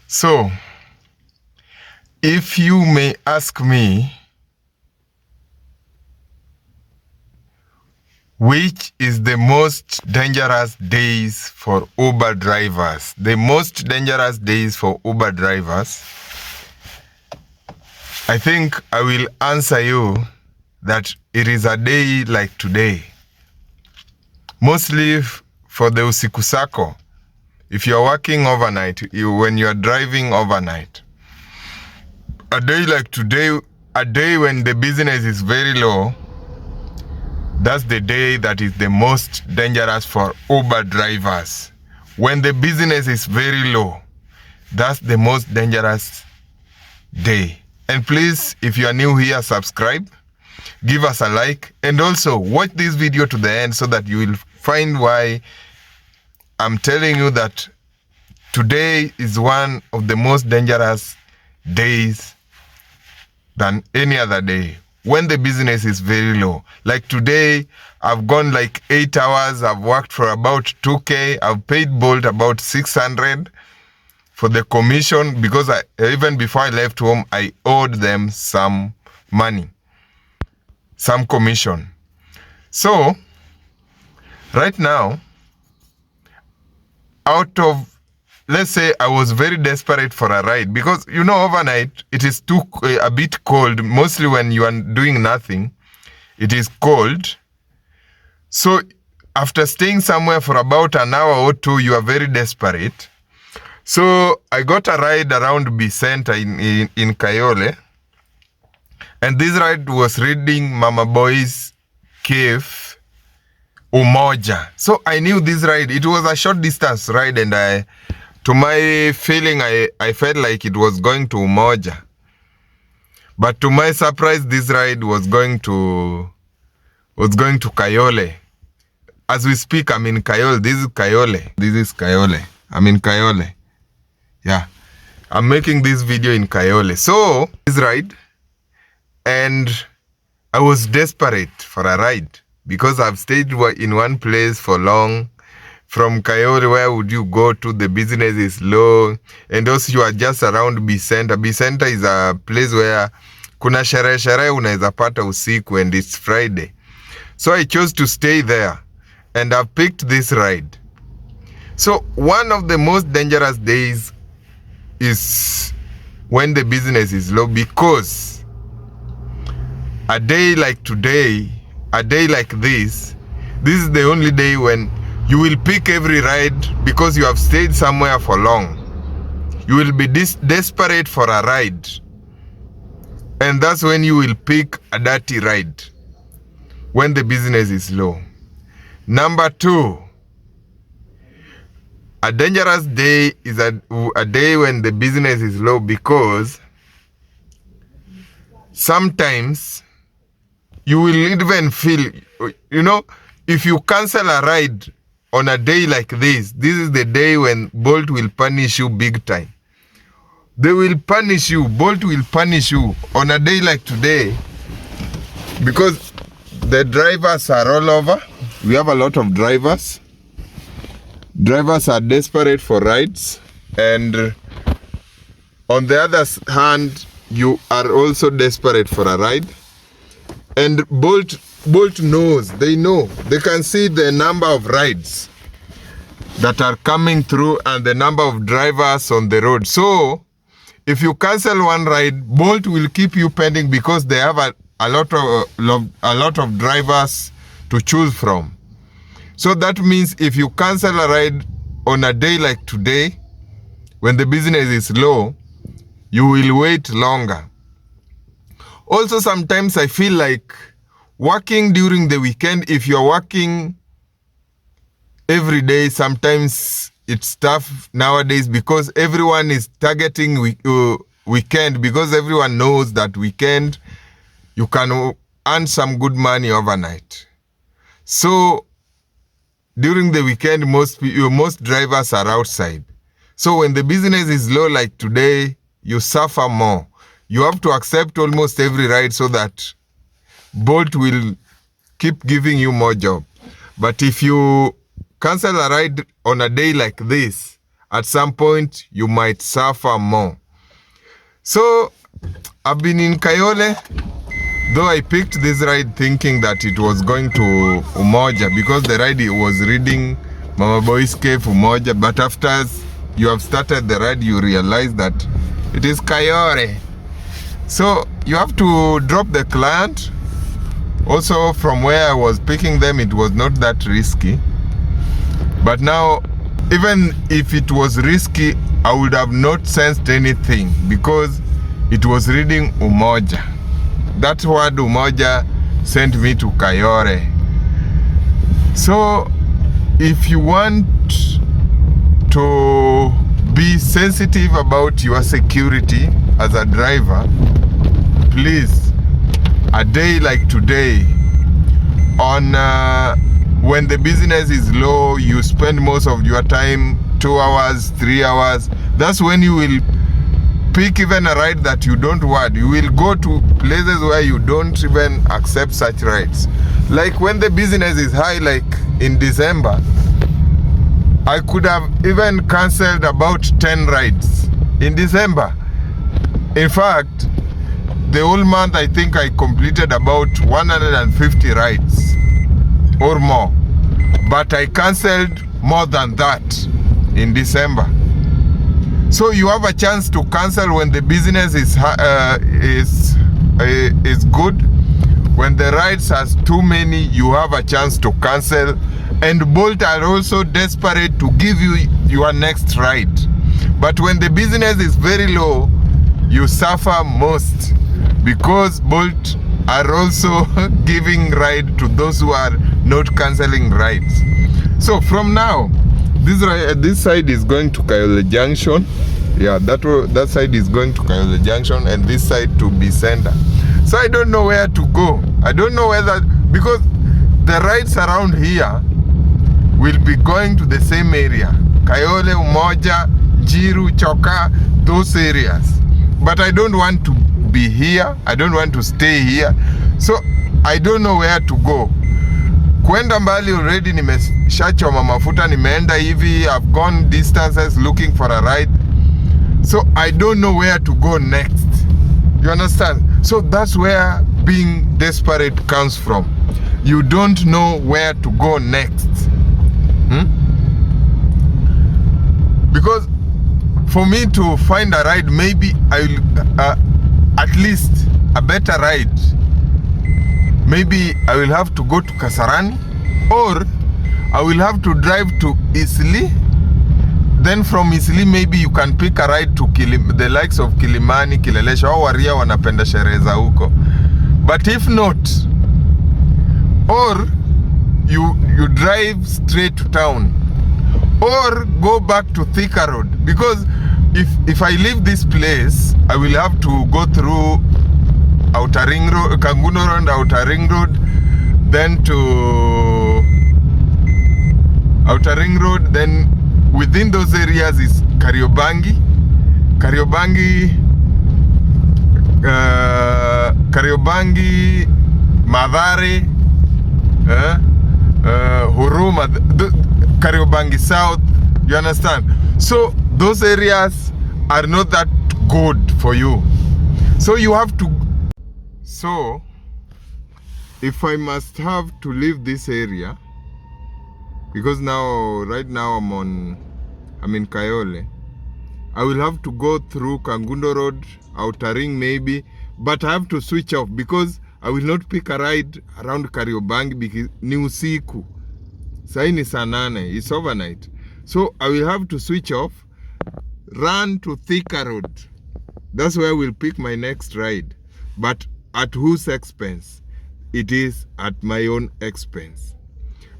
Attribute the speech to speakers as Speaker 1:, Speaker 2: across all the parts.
Speaker 1: So, if you may ask me, which is the most dangerous days for Uber drivers? The most dangerous days for Uber drivers, I think I will answer you that it is a day like today. Mostly for the usiku sako. If you're working overnight, when you're driving overnight, a day like today, a day when the business is very low, that's the day that is the most dangerous for Uber drivers. When the business is very low, that's the most dangerous day. And please, if you are new here, subscribe, give us a like, and also watch this video to the end so that you will find why I'm telling you that today is one of the most dangerous days than any other day when the business is very low. Like today, I've gone like 8 hours. I've worked for about 2K. I've paid Bolt about 600 for the commission because even before I left home, I owed them some money, some commission. So right now, out of, let's say I was very desperate for a ride because, you know, overnight it is a bit cold, mostly when you are doing nothing, it is cold. So after staying somewhere for about an hour or two, you are very desperate. So I got a ride around Bicenta in Kayole. And this ride was reading Mama Boy's Cave, Umoja. So I knew this ride. It was a short distance ride, and to my feeling, I felt like it was going to Umoja. But to my surprise, this ride was going to Kayole. As we speak, I'm in Kayole. This is Kayole. I'm in Kayole. Yeah. I'm making this video in Kayole. So, this ride, and I was desperate for a ride because I've stayed in one place for long. From Kayole, where would you go to? The business is low. And also you are just around Bicenta. Bicenta is a place where kuna sherehe unaweza pata usiku, and it's Friday. So I chose to stay there, and I picked this ride. So one of the most dangerous days is when the business is low, because a day like today, a day like this is the only day when you will pick every ride because you have stayed somewhere for long. You will be desperate for a ride. And that's when you will pick a dirty ride, when the business is low. Number 2, a dangerous day is a day when the business is low, because sometimes you will even feel, you know, if you cancel a ride on a day like this is the day when Bolt will punish you big time. They will punish you. Bolt will punish you on a day like today, because the drivers are all over. We have a lot of drivers. Drivers are desperate for rides. And on the other hand, you are also desperate for a ride. And Bolt knows, they know, they can see the number of rides that are coming through and the number of drivers on the road. So if you cancel one ride, Bolt will keep you pending because they have a lot of drivers to choose from. So that means if you cancel a ride on a day like today, when the business is low, you will wait longer. Also, sometimes I feel like working during the weekend, if you're working every day, sometimes it's tough nowadays because everyone is targeting weekend, because everyone knows that weekend you can earn some good money overnight. So during the weekend, most drivers are outside. So when the business is low like today, you suffer more. You have to accept almost every ride so that Bolt will keep giving you more job. But if you cancel a ride on a day like this, at some point you might suffer more. So I've been in Kayole, though I picked this ride thinking that it was going to Umoja because the ride was reading Mama Boy's Cave Umoja, but after you have started the ride you realize that it is Kayole. So you have to drop the client. Also from where I was picking them, it was not that risky. But now, even if it was risky, I would have not sensed anything because it was reading Umoja. That word Umoja sent me to Kayole. So if you want to be sensitive about your security as a driver, please, a day like today, on when the business is low, you spend most of your time 2 hours, 3 hours. That's when you will pick even a ride that you don't want. You will go to places where you don't even accept such rides. Like when the business is high, like in December, I could have even cancelled about 10 rides in December. In fact, the whole month I think I completed about 150 rides or more, but I cancelled more than that in December. So you have a chance to cancel when the business is good. When the rides has too many, you have a chance to cancel. And Bolt are also desperate to give you your next ride. But when the business is very low, you suffer most because Bolt are also giving ride to those who are not cancelling rides. So from now, this side is going to Kayole Junction. Yeah, that side is going to Kayole Junction and this side to Bisenda. So I don't know where to go. I don't know whether, because the rides around here will be going to the same area. Kayole, Umoja, Jiru, Choka, those areas. But I don't want to be here. I don't want to stay here. So I don't know where to go. Kwenda mbali already nimeshachoma mafuta, nimeenda hivi, I've gone distances looking for a ride. So I don't know where to go next. You understand? So that's where being desperate comes from. You don't know where to go next. Because for me to find a ride, maybe I will at least a better ride. Maybe I will have to go to Kasarani, or I will have to drive to Eastleigh. Then from Eastleigh maybe you can pick a ride to the likes of Kilimani, Kilelesha, au Waria wanapenda sherehe za huko. But if not, or you drive straight to town, or go back to Thika Road, because if I leave this place, I will have to go through Outer Ring Road, Kangundo Road, Outer Ring Road, then to Outer Ring Road, then within those areas is Kariobangi, Mathare, Huruma, Kariobangi South, you understand? So those areas are not that good for you. So you have to, so if I must have to leave this area, because right now I'm in Kayole, I will have to go through Kangundo Road, Outer Ring maybe, but I have to switch off because I will not pick a ride around Kariobangi because ni usiku. Sai ni saa 8, it's overnight. So I will have to switch off, run to Thika Road. That's where I will pick my next ride. But at whose expense? It is at my own expense.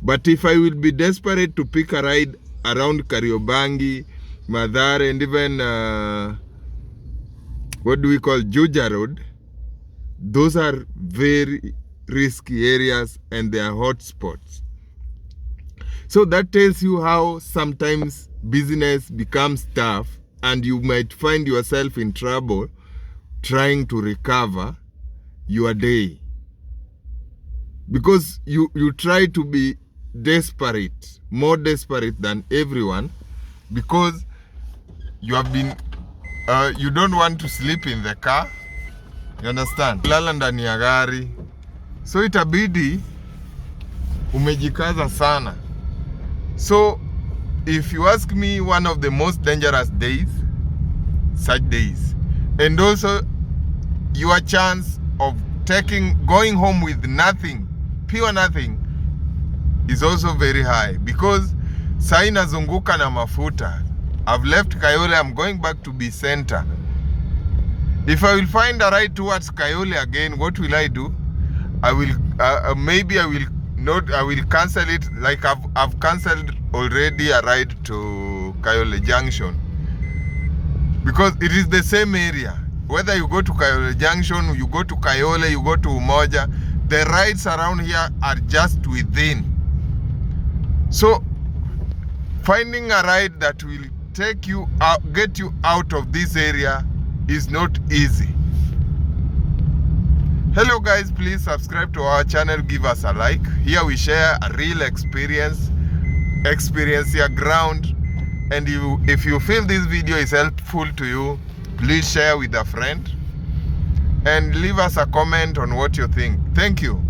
Speaker 1: But if I will be desperate to pick a ride around Kariobangi, Mathare, and even what do we call Juja Road, those are very risky areas and they are hot spots. So that tells you how sometimes business becomes tough and you might find yourself in trouble trying to recover your day. Because you try to be desperate, more desperate than everyone, because you have been you don't want to sleep in the car, you understand, lala ndani ya gari, so itabidi umejikaza sana. So if you ask me, one of the most dangerous days, such days, and also your chance of going home with nothing, pure nothing, is also very high, because sai nazunguka na mafuta. I've left Kayole, I'm going back to B Center. If I will find a ride towards Kayole again, what will I do? I will maybe I will cancel it, like I've cancelled already a ride to Kayole Junction, because it is the same area. Whether you go to Kayole Junction, you go to Kayole, you go to Umoja, the rides around here are just within. So finding a ride that will take you out, get you out of this area, is not easy. Hello guys, please subscribe to our channel, give us a like. Here we share a real experience your ground, and if you feel this video is helpful to you, please share with a friend and leave us a comment on what you think. Thank you.